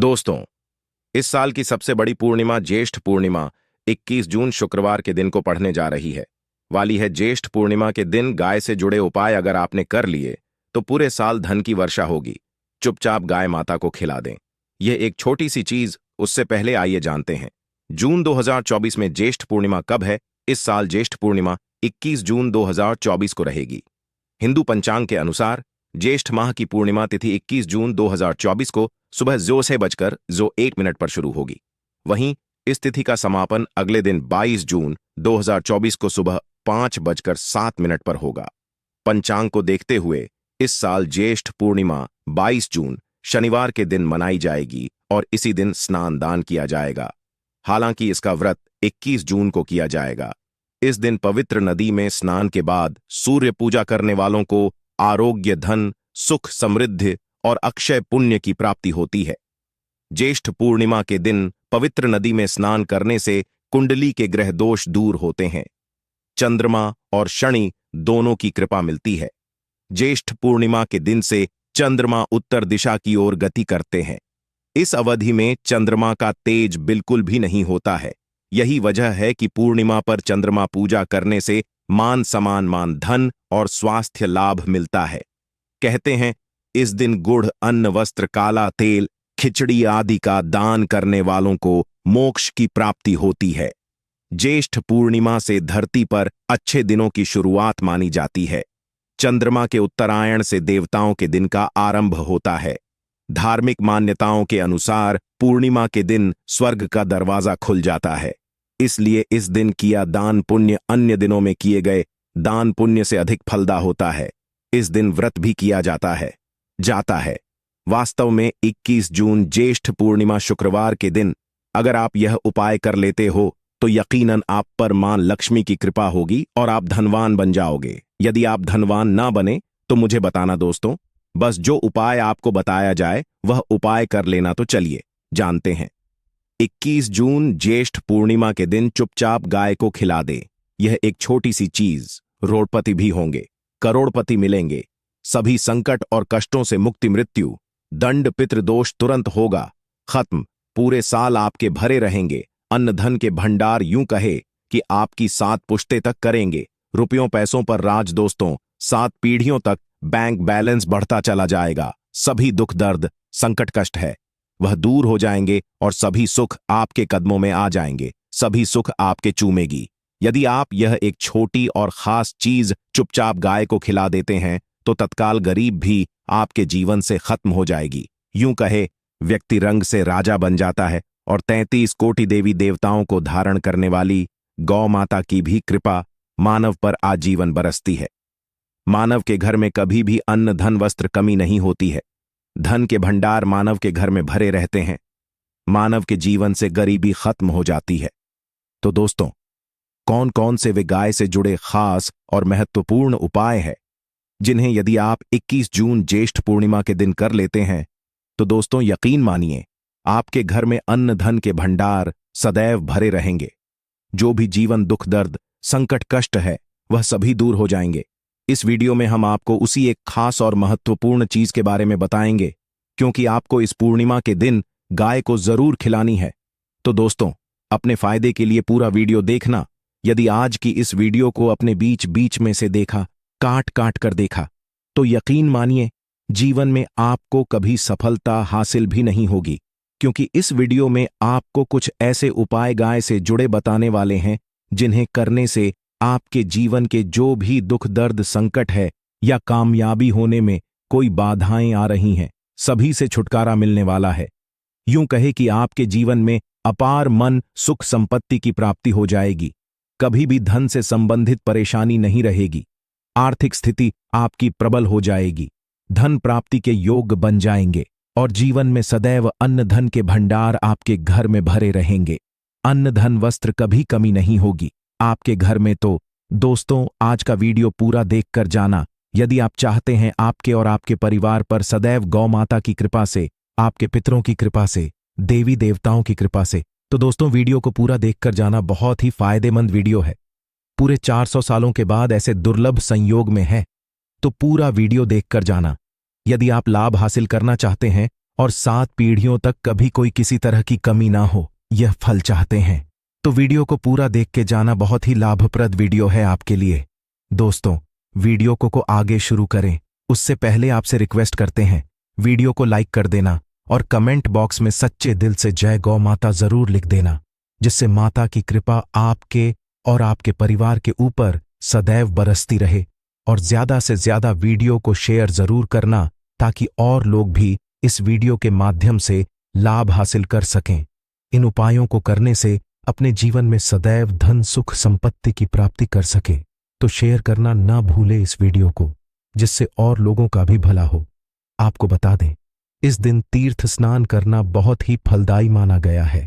दोस्तों, इस साल की सबसे बड़ी पूर्णिमा ज्येष्ठ पूर्णिमा 21 जून शुक्रवार के दिन को पढ़ने जा रही है। वाली है ज्येष्ठ पूर्णिमा के दिन गाय से जुड़े उपाय अगर आपने कर लिए तो पूरे साल धन की वर्षा होगी। चुपचाप गाय माता को खिला दें। यह एक छोटी सी चीज, उससे पहले आइए जानते हैं जून 2024 में ज्येष्ठ पूर्णिमा कब है। इस साल ज्येष्ठ पूर्णिमा 21 जून 2024 को रहेगी। हिंदू पंचांग के अनुसार ज्येष्ठ माह की पूर्णिमा तिथि 21 जून 2024 को सुबह 06:01 पर शुरू होगी। वहीं इस तिथि का समापन अगले दिन 22 जून 2024 को सुबह 5:07 पर होगा। पंचांग को देखते हुए इस साल ज्येष्ठ पूर्णिमा 22 जून शनिवार के दिन मनाई जाएगी और इसी दिन स्नान दान किया जाएगा। हालांकि इसका व्रत 21 जून को किया जाएगा। इस दिन पवित्र नदी में स्नान के बाद सूर्य पूजा करने वालों को आरोग्य, धन, सुख, समृद्धि और अक्षय पुण्य की प्राप्ति होती है। ज्येष्ठ पूर्णिमा के दिन पवित्र नदी में स्नान करने से कुंडली के ग्रह दोष दूर होते हैं। चंद्रमा और शनि दोनों की कृपा मिलती है। ज्येष्ठ पूर्णिमा के दिन से चंद्रमा उत्तर दिशा की ओर गति करते हैं। इस अवधि में चंद्रमा का तेज बिल्कुल भी नहीं होता है। यही वजह है कि पूर्णिमा पर चंद्रमा पूजा करने से मान सम्मान, धन और स्वास्थ्य लाभ मिलता है। कहते हैं इस दिन गुड़, अन्न, वस्त्र, काला तेल, खिचड़ी आदि का दान करने वालों को मोक्ष की प्राप्ति होती है। ज्येष्ठ पूर्णिमा से धरती पर अच्छे दिनों की शुरुआत मानी जाती है। चंद्रमा के उत्तरायण से देवताओं के दिन का आरंभ होता है। धार्मिक मान्यताओं के अनुसार पूर्णिमा के दिन स्वर्ग का दरवाजा खुल जाता है। इसलिए इस दिन किया दान पुण्य अन्य दिनों में किए गए दान पुण्य से अधिक फलदा होता है। इस दिन व्रत भी किया जाता है। वास्तव में 21 जून ज्येष्ठ पूर्णिमा शुक्रवार के दिन अगर आप यह उपाय कर लेते हो तो यकीनन आप पर मां लक्ष्मी की कृपा होगी और आप धनवान बन जाओगे। यदि आप धनवान ना बने तो मुझे बताना दोस्तों। बस जो उपाय आपको बताया जाए वह उपाय कर लेना। तो चलिए जानते हैं। 21 जून ज्येष्ठ पूर्णिमा के दिन चुपचाप गाय को खिला दे। यह एक छोटी सी चीज, रोडपति भी होंगे, करोड़पति मिलेंगे, सभी संकट और कष्टों से मुक्ति, मृत्यु, दंड, पितृदोष तुरंत होगा खत्म। पूरे साल आपके भरे रहेंगे। अन्न धन के भंडार यूं कहे कि आपकी 7 पुश्ते तक करेंगे। रुपयों पैसों पर राज दोस्तों, 7 पीढ़ियों तक बैंक बैलेंस बढ़ता चला जाएगा। सभी दुख दर्द संकट कष्ट है वह दूर हो जाएंगे और सभी सुख आपके कदमों में आ जाएंगे। सभी सुख आपके चूमेगी। यदि आप यह एक छोटी और खास चीज चुपचाप गाय को खिला देते हैं तो तत्काल गरीब भी आपके जीवन से खत्म हो जाएगी। यूं कहे व्यक्ति रंग से राजा बन जाता है और 33 कोटि देवी देवताओं को धारण करने वाली गौ माता की भी कृपा मानव पर आजीवन बरसती है। मानव के घर में कभी भी अन्न, धन, वस्त्र कमी नहीं होती है। धन के भंडार मानव के घर में भरे रहते हैं। मानव के जीवन से गरीबी खत्म हो जाती है। तो दोस्तों, कौन कौन से वे गाय से जुड़े खास और महत्वपूर्ण उपाय हैं जिन्हें यदि आप 21 जून ज्येष्ठ पूर्णिमा के दिन कर लेते हैं तो दोस्तों यकीन मानिए आपके घर में अन्न धन के भंडार सदैव भरे रहेंगे। जो भी जीवन दुख दर्द संकट कष्ट है वह सभी दूर हो जाएंगे। इस वीडियो में हम आपको उसी एक खास और महत्वपूर्ण चीज के बारे में बताएंगे क्योंकि आपको इस पूर्णिमा के दिन गाय को जरूर खिलानी है। तो दोस्तों, अपने फायदे के लिए पूरा वीडियो देखना। यदि आज की इस वीडियो को अपने बीच बीच में से देखा, काट काट कर देखा, तो यकीन मानिए जीवन में आपको कभी सफलता हासिल भी नहीं होगी क्योंकि इस वीडियो में आपको कुछ ऐसे उपाय गाय से जुड़े बताने वाले हैं जिन्हें करने से आपके जीवन के जो भी दुख दर्द संकट है या कामयाबी होने में कोई बाधाएं आ रही हैं, सभी से छुटकारा मिलने वाला है। यूं कहे कि आपके जीवन में अपार मन, सुख, संपत्ति की प्राप्ति हो जाएगी। कभी भी धन से संबंधित परेशानी नहीं रहेगी। आर्थिक स्थिति आपकी प्रबल हो जाएगी। धन प्राप्ति के योग बन जाएंगे और जीवन में सदैव अन्न धन के भंडार आपके घर में भरे रहेंगे। अन्न धन वस्त्र कभी कमी नहीं होगी आपके घर में। तो दोस्तों, आज का वीडियो पूरा देखकर जाना। यदि आप चाहते हैं आपके और आपके परिवार पर सदैव गौ माता की कृपा से, आपके पितरों की कृपा से, देवी देवताओं की कृपा से, तो दोस्तों वीडियो को पूरा देखकर जाना। बहुत ही फायदेमंद वीडियो है। पूरे 400 सालों के बाद ऐसे दुर्लभ संयोग में है तो पूरा वीडियो देखकर जाना। यदि आप लाभ हासिल करना चाहते हैं और 7 पीढ़ियों तक कभी कोई किसी तरह की कमी ना हो, यह फल चाहते हैं तो वीडियो को पूरा देख के जाना। बहुत ही लाभप्रद वीडियो है आपके लिए। दोस्तों, वीडियो को आगे शुरू करें उससे पहले आपसे रिक्वेस्ट करते हैं वीडियो को लाइक कर देना और कमेंट बॉक्स में सच्चे दिल से जय गौ माता जरूर लिख देना, जिससे माता की कृपा आपके और आपके परिवार के ऊपर सदैव बरसती रहे। और ज्यादा से ज्यादा वीडियो को शेयर जरूर करना ताकि और लोग भी इस वीडियो के माध्यम से लाभ हासिल कर सकें। इन उपायों को करने से अपने जीवन में सदैव धन सुख संपत्ति की प्राप्ति कर सके तो शेयर करना ना भूले इस वीडियो को, जिससे और लोगों का भी भला हो। आपको बता दें, इस दिन तीर्थ स्नान करना बहुत ही फलदायी माना गया है।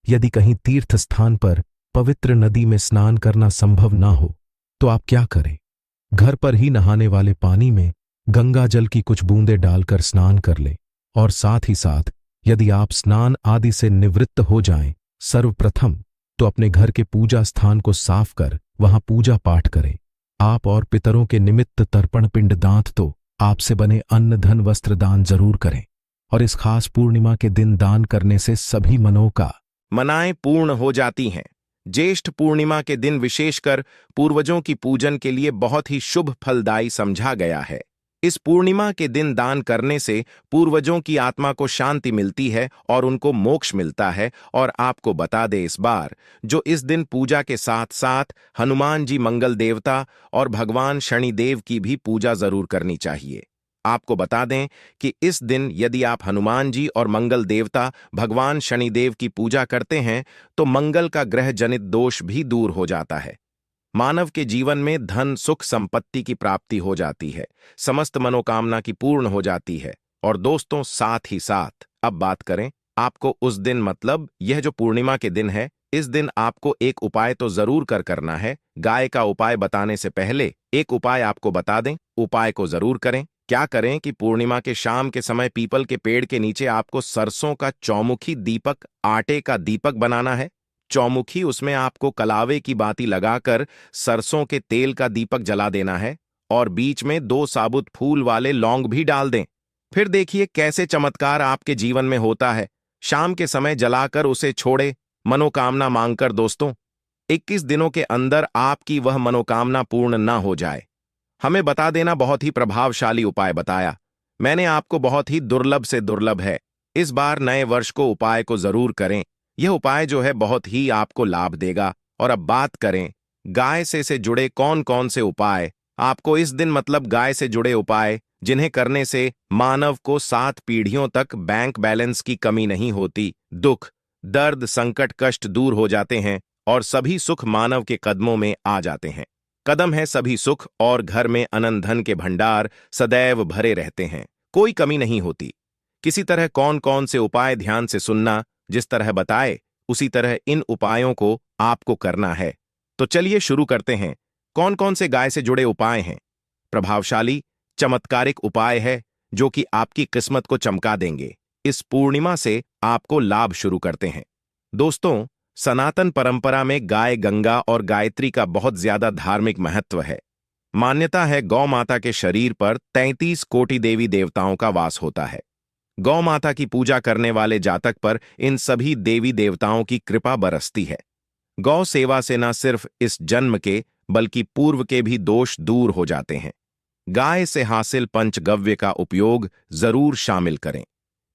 यदि कहीं तीर्थ स्थान पर पवित्र नदी में स्नान करना संभव ना हो तो आप क्या करें, घर पर ही नहाने वाले पानी में गंगा जल की कुछ बूंदें डालकर स्नान कर लें। और साथ ही साथ यदि आप स्नान आदि से निवृत्त हो जाएं, सर्वप्रथम तो अपने घर के पूजा स्थान को साफ कर वहां पूजा पाठ करें। आप और पितरों के निमित्त तर्पण पिंड दान तो आपसे बने अन्न धन वस्त्र दान जरूर करें। और इस खास पूर्णिमा के दिन दान करने से सभी मनाएं पूर्ण हो जाती हैं। ज्येष्ठ पूर्णिमा के दिन विशेषकर पूर्वजों की पूजन के लिए बहुत ही शुभ फलदायी समझा गया है। इस पूर्णिमा के दिन दान करने से पूर्वजों की आत्मा को शांति मिलती है और उनको मोक्ष मिलता है। और आपको बता दे इस बार जो इस दिन पूजा के साथ साथ हनुमान जी मंगल देवता और भगवान शनिदेव की भी पूजा जरूर करनी चाहिए। आपको बता दें कि इस दिन यदि आप हनुमान जी और मंगल देवता भगवान शनिदेव की पूजा करते हैं तो मंगल का ग्रह जनित दोष भी दूर हो जाता है। मानव के जीवन में धन सुख संपत्ति की प्राप्ति हो जाती है, समस्त मनोकामना की पूर्ण हो जाती है। और दोस्तों, साथ ही साथ अब बात करें आपको उस दिन, मतलब यह जो पूर्णिमा के दिन है, इस दिन आपको एक उपाय तो जरूर करना है। गाय का उपाय बताने से पहले एक उपाय आपको बता दें, उपाय को जरूर करें। क्या करें कि पूर्णिमा के शाम के समय पीपल के पेड़ के नीचे आपको सरसों का चौमुखी दीपक, आटे का दीपक बनाना है। चौमुखी, उसमें आपको कलावे की बाती लगाकर सरसों के तेल का दीपक जला देना है और बीच में 2 साबुत फूल वाले लौंग भी डाल दें। फिर देखिए कैसे चमत्कार आपके जीवन में होता है। शाम के समय जलाकर उसे छोड़े, मनोकामना मांगकर। दोस्तों, 21 दिनों के अंदर आपकी वह मनोकामना पूर्ण ना हो जाए। हमें बता देना, बहुत ही प्रभावशाली उपाय बताया मैंने आपको, बहुत ही दुर्लभ से दुर्लभ है। इस बार नए वर्ष को उपाय को जरूर करें। यह उपाय जो है बहुत ही आपको लाभ देगा। और अब बात करें गाय से जुड़े कौन कौन से उपाय आपको इस दिन, मतलब गाय से जुड़े उपाय जिन्हें करने से मानव को 7 पीढ़ियों तक बैंक बैलेंस की कमी नहीं होती, दुख दर्द संकट कष्ट दूर हो जाते हैं और सभी सुख मानव के कदमों में आ जाते हैं। कदम है सभी सुख और घर में अनंत धन के भंडार सदैव भरे रहते हैं, कोई कमी नहीं होती। किसी तरह कौन कौन से उपाय ध्यान से सुनना, जिस तरह बताए उसी तरह इन उपायों को आपको करना है। तो चलिए शुरू करते हैं। कौन कौन से गाय से जुड़े उपाय हैं? प्रभावशाली चमत्कारिक उपाय है जो कि आपकी किस्मत को चमका देंगे। इस पूर्णिमा से आपको लाभ शुरू करते हैं। दोस्तों, सनातन परंपरा में गाय गंगा और गायत्री का बहुत ज्यादा धार्मिक महत्व है। मान्यता है गौ माता के शरीर पर 33 कोटि देवी देवताओं का वास होता है। गौ माता की पूजा करने वाले जातक पर इन सभी देवी देवताओं की कृपा बरसती है। गौ सेवा से न सिर्फ इस जन्म के बल्कि पूर्व के भी दोष दूर हो जाते हैं। गाय से हासिल पंचगव्य का उपयोग जरूर शामिल करें,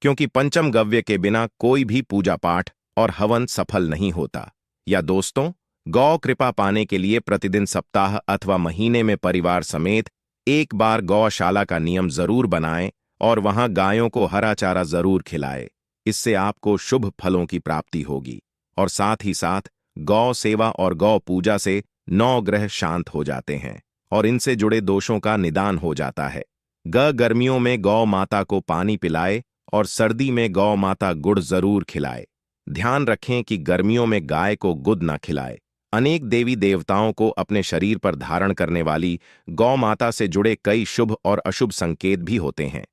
क्योंकि पंचम गव्य के बिना कोई भी पूजा पाठ और हवन सफल नहीं होता। या दोस्तों, गौ कृपा पाने के लिए प्रतिदिन सप्ताह अथवा महीने में परिवार समेत एक बार गौशाला का नियम जरूर बनाएं और वहां गायों को हरा चारा जरूर खिलाएं। इससे आपको शुभ फलों की प्राप्ति होगी। और साथ ही साथ गौ सेवा और गौ पूजा से 9 ग्रह शांत हो जाते हैं और इनसे जुड़े दोषों का निदान हो जाता है। गर्मियों में गौ माता को पानी पिलाए और सर्दी में गौ माता गुड़ जरूर खिलाए। ध्यान रखें कि गर्मियों में गाय को गुद न खिलाए। अनेक देवी देवताओं को अपने शरीर पर धारण करने वाली गौ माता से जुड़े कई शुभ और अशुभ संकेत भी होते हैं।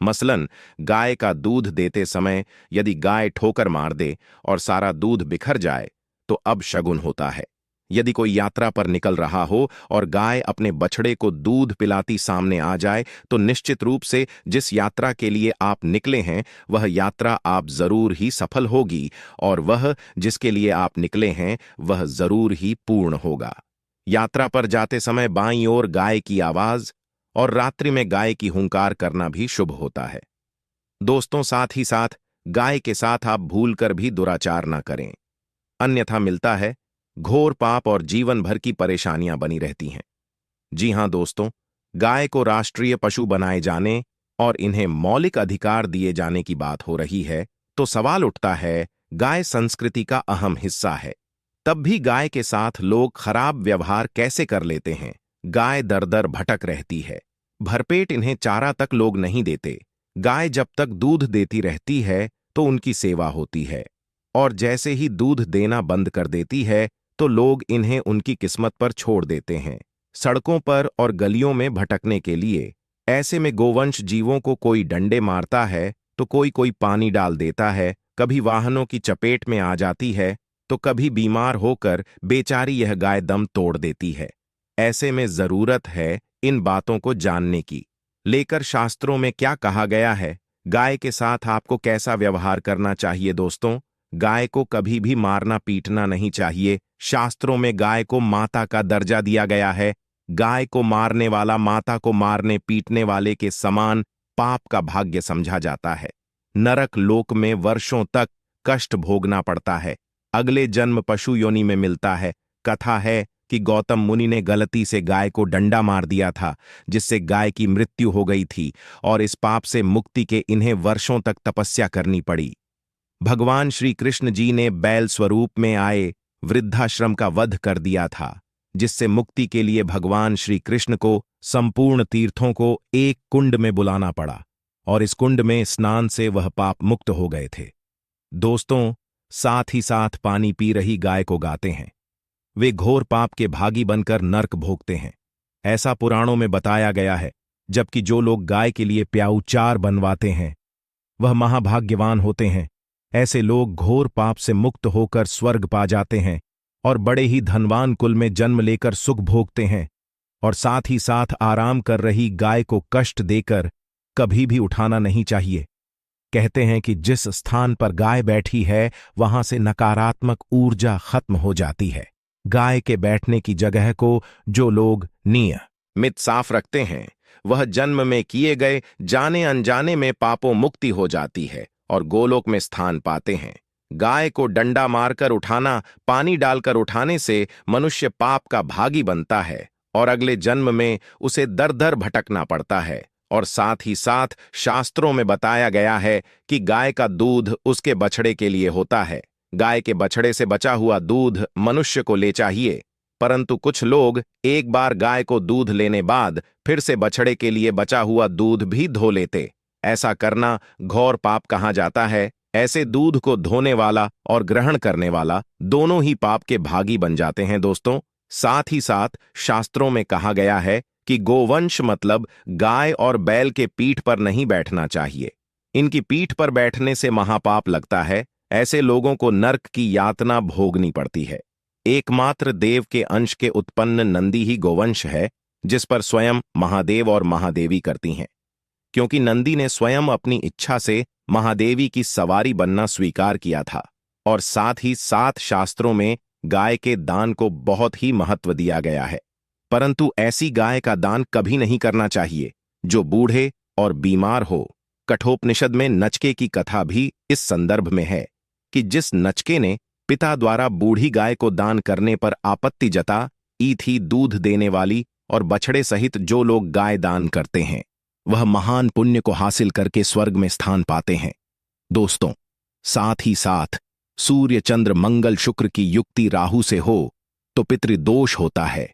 मसलन, गाय का दूध देते समय यदि गाय ठोकर मार दे और सारा दूध बिखर जाए तो अब शगुन होता है। यदि कोई यात्रा पर निकल रहा हो और गाय अपने बछड़े को दूध पिलाती सामने आ जाए तो निश्चित रूप से जिस यात्रा के लिए आप निकले हैं वह यात्रा आप जरूर ही सफल होगी और वह जिसके लिए आप निकले हैं वह जरूर ही पूर्ण होगा। यात्रा पर जाते समय बाईं ओर गाय की आवाज और रात्रि में गाय की हुंकार करना भी शुभ होता है। दोस्तों, साथ ही साथ गाय के साथ आप भूलकर भी दुराचार ना करें, अन्यथा मिलता है घोर पाप और जीवन भर की परेशानियां बनी रहती हैं। जी हां दोस्तों, गाय को राष्ट्रीय पशु बनाए जाने और इन्हें मौलिक अधिकार दिए जाने की बात हो रही है तो सवाल उठता है, गाय संस्कृति का अहम हिस्सा है, तब भी गाय के साथ लोग खराब व्यवहार कैसे कर लेते हैं। गाय दर दर भटक रहती है, भरपेट इन्हें चारा तक लोग नहीं देते। गाय जब तक दूध देती रहती है तो उनकी सेवा होती है और जैसे ही दूध देना बंद कर देती है तो लोग इन्हें उनकी किस्मत पर छोड़ देते हैं, सड़कों पर और गलियों में भटकने के लिए। ऐसे में गोवंश जीवों को कोई डंडे मारता है तो कोई पानी डाल देता है, कभी वाहनों की चपेट में आ जाती है तो कभी बीमार होकर बेचारी यह गाय दम तोड़ देती है। ऐसे में जरूरत है इन बातों को जानने की। लेकर शास्त्रों में क्या कहा गया है, गाय के साथ आपको कैसा व्यवहार करना चाहिए। दोस्तों, गाय को कभी भी मारना पीटना नहीं चाहिए। शास्त्रों में गाय को माता का दर्जा दिया गया है। गाय को मारने वाला माता को मारने पीटने वाले के समान पाप का भाग्य समझा जाता है। नरक लोक में वर्षों तक कष्ट भोगना पड़ता है, अगले जन्म पशु योनि में मिलता है। कथा है कि गौतम मुनि ने गलती से गाय को डंडा मार दिया था, जिससे गाय की मृत्यु हो गई थी और इस पाप से मुक्ति के इन्हें वर्षों तक तपस्या करनी पड़ी। भगवान श्री कृष्ण जी ने बैल स्वरूप में आए वृद्धाश्रम का वध कर दिया था, जिससे मुक्ति के लिए भगवान श्री कृष्ण को संपूर्ण तीर्थों को एक कुंड में बुलाना पड़ा और इस कुंड में स्नान से वह पाप मुक्त हो गए थे। दोस्तों, साथ ही साथ पानी पी रही गाय को गाते हैं, वे घोर पाप के भागी बनकर नर्क भोगते हैं, ऐसा पुराणों में बताया गया है। जबकि जो लोग गाय के लिए प्याऊचार बनवाते हैं वह महाभाग्यवान होते हैं। ऐसे लोग घोर पाप से मुक्त होकर स्वर्ग पा जाते हैं और बड़े ही धनवान कुल में जन्म लेकर सुख भोगते हैं। और साथ ही साथ आराम कर रही गाय को कष्ट देकर कभी भी उठाना नहीं चाहिए। कहते हैं कि जिस स्थान पर गाय बैठी है वहां से नकारात्मक ऊर्जा खत्म हो जाती है। गाय के बैठने की जगह को जो लोग नियमित साफ रखते हैं वह जन्म में किए गए जाने अनजाने में पापों मुक्ति हो जाती है और गोलोक में स्थान पाते हैं। गाय को डंडा मारकर उठाना, पानी डालकर उठाने से मनुष्य पाप का भागी बनता है और अगले जन्म में उसे दर दर भटकना पड़ता है। और साथ ही साथ शास्त्रों में बताया गया है कि गाय का दूध उसके बछड़े के लिए होता है। गाय के बछड़े से बचा हुआ दूध मनुष्य को ले चाहिए, परंतु कुछ लोग एक बार गाय को दूध लेने बाद फिर से बछड़े के लिए बचा हुआ दूध भी धो लेते। ऐसा करना घोर पाप कहा जाता है। ऐसे दूध को धोने वाला और ग्रहण करने वाला दोनों ही पाप के भागी बन जाते हैं। दोस्तों, साथ ही साथ शास्त्रों में कहा गया है कि गोवंश मतलब गाय और बैल के पीठ पर नहीं बैठना चाहिए। इनकी पीठ पर बैठने से महापाप लगता है। ऐसे लोगों को नर्क की यातना भोगनी पड़ती है। एकमात्र देव के अंश के उत्पन्न नंदी ही गोवंश है, जिस पर स्वयं महादेव और महादेवी करती हैं। क्योंकि नंदी ने स्वयं अपनी इच्छा से महादेवी की सवारी बनना स्वीकार किया था। और साथ ही साथ शास्त्रों में गाय के दान को बहुत ही महत्व दिया गया है, परंतु ऐसी गाय का दान कभी नहीं करना चाहिए जो बूढ़े और बीमार हो। कठोपनिषद में नचके की कथा भी इस संदर्भ में है कि जिस नचके ने पिता द्वारा बूढ़ी गाय को दान करने पर आपत्ति जताई थी, दूध देने वाली और बछड़े सहित जो लोग गाय दान करते हैं वह महान पुण्य को हासिल करके स्वर्ग में स्थान पाते हैं। दोस्तों, साथ ही साथ सूर्य चंद्र मंगल शुक्र की युक्ति राहु से हो तो पितृदोष होता है।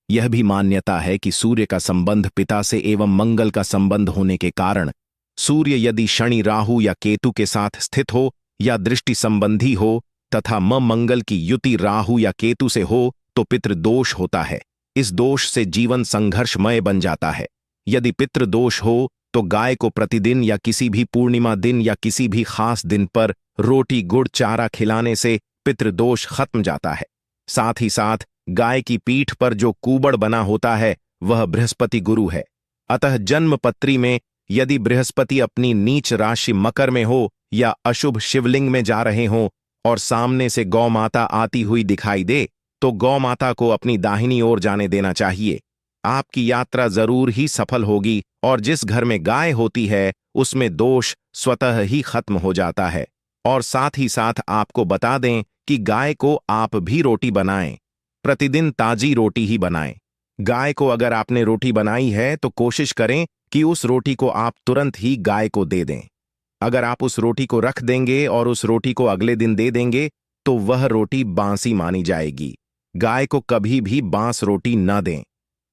यह भी मान्यता है कि सूर्य का संबंध पिता से एवं मंगल का संबंध होने के कारण सूर्य यदि शनि राहु या केतु के साथ स्थित हो या दृष्टि संबंधी हो तथा मंगल की युति राहु या केतु से हो तो पितृदोष होता है। इस दोष से जीवन संघर्षमय बन जाता है। यदि पितृदोष हो तो गाय को प्रतिदिन या किसी भी पूर्णिमा दिन या किसी भी खास दिन पर रोटी गुड़ चारा खिलाने से पितृदोष खत्म जाता है। साथ ही साथ गाय की पीठ पर जो कूबड़ बना होता है वह बृहस्पति गुरु है। अतः जन्म पत्री में यदि बृहस्पति अपनी नीच राशि मकर में हो या अशुभ शिवलिंग में जा रहे हों और सामने से गौ माता आती हुई दिखाई दे तो गौ माता को अपनी दाहिनी ओर जाने देना चाहिए। आपकी यात्रा जरूर ही सफल होगी और जिस घर में गाय होती है उसमें दोष स्वतः ही खत्म हो जाता है। और साथ ही साथ आपको बता दें कि गाय को आप भी रोटी बनाएं, प्रतिदिन ताजी रोटी ही बनाएं। गाय को अगर आपने रोटी बनाई है तो कोशिश करें कि उस रोटी को आप तुरंत ही गाय को दे दें। अगर आप उस रोटी को रख देंगे और उस रोटी को अगले दिन दे देंगे तो वह रोटी बासी मानी जाएगी। गाय को कभी भी बांस रोटी न दें,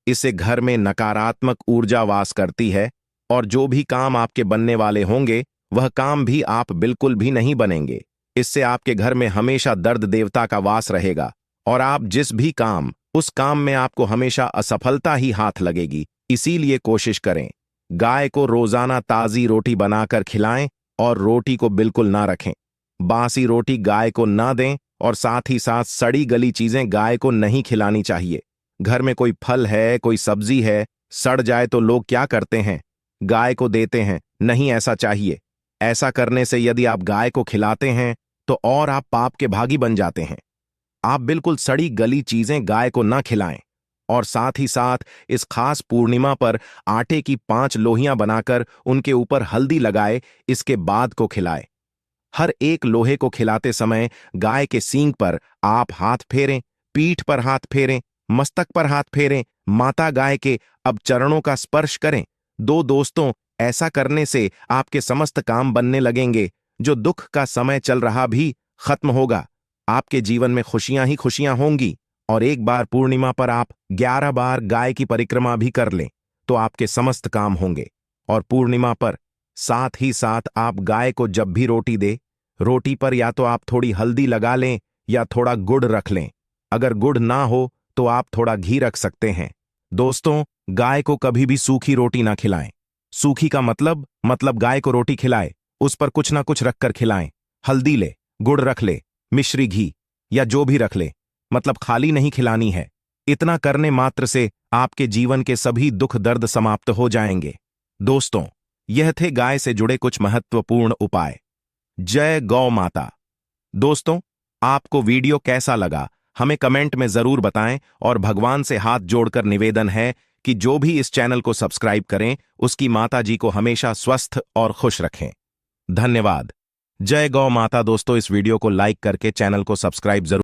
इससे घर में नकारात्मक ऊर्जा वास करती है और जो भी काम आपके बनने वाले होंगे वह काम भी आप बिल्कुल भी नहीं बनेंगे। इससे आपके घर में हमेशा दर्द देवता का वास रहेगा और आप जिस भी काम उस काम में आपको हमेशा असफलता ही हाथ लगेगी। इसीलिए कोशिश करें गाय को रोजाना ताजी रोटी बनाकर खिलाएं और रोटी को बिल्कुल ना रखें। बासी रोटी गाय को ना दें और साथ ही साथ सड़ी गली चीजें गाय को नहीं खिलानी चाहिए। घर में कोई फल है, कोई सब्जी है, सड़ जाए तो लोग क्या करते हैं, गाय को देते हैं। नहीं, ऐसा चाहिए। ऐसा करने से यदि आप गाय को खिलाते हैं तो और आप पाप के भागी बन जाते हैं। आप बिल्कुल सड़ी गली चीजें गाय को ना खिलाएं और साथ ही साथ इस खास पूर्णिमा पर आटे की 5 लोहियां बनाकर उनके ऊपर हल्दी लगाए, इसके बाद को खिलाएं। हर एक लोहे को खिलाते समय गाय के सींग पर आप हाथ फेरें, पीठ पर हाथ फेरें, मस्तक पर हाथ फेरें, माता गाय के अब चरणों का स्पर्श करें। दोस्तों, ऐसा करने से आपके समस्त काम बनने लगेंगे। जो दुख का समय चल रहा भी खत्म होगा। आपके जीवन में खुशियां ही खुशियां होंगी। और एक बार पूर्णिमा पर आप 11 बार गाय की परिक्रमा भी कर लें तो आपके समस्त काम होंगे। और पूर्णिमा पर साथ ही साथ आप गाय को जब भी रोटी दे, रोटी पर या तो आप थोड़ी हल्दी लगा लें या थोड़ा गुड़ रख लें। अगर गुड़ ना हो तो आप थोड़ा घी रख सकते हैं। दोस्तों, गाय को कभी भी सूखी रोटी ना खिलाएं। सूखी का मतलब गाय को रोटी खिलाए, उस पर कुछ ना कुछ रखकर खिलाएं। हल्दी ले, गुड़ रख ले, मिश्री घी या जो भी रख ले, मतलब खाली नहीं खिलानी है। इतना करने मात्र से आपके जीवन के सभी दुख दर्द समाप्त हो जाएंगे। दोस्तों, यह थे गाय से जुड़े कुछ महत्वपूर्ण उपाय। जय गौ माता। दोस्तों, आपको वीडियो कैसा लगा हमें कमेंट में जरूर बताएं और भगवान से हाथ जोड़कर निवेदन है कि जो भी इस चैनल को सब्सक्राइब करें उसकी माता जी को हमेशा स्वस्थ और खुश रखें। धन्यवाद। जय गौ माता। दोस्तों, इस वीडियो को लाइक करके चैनल को सब्सक्राइब जरूर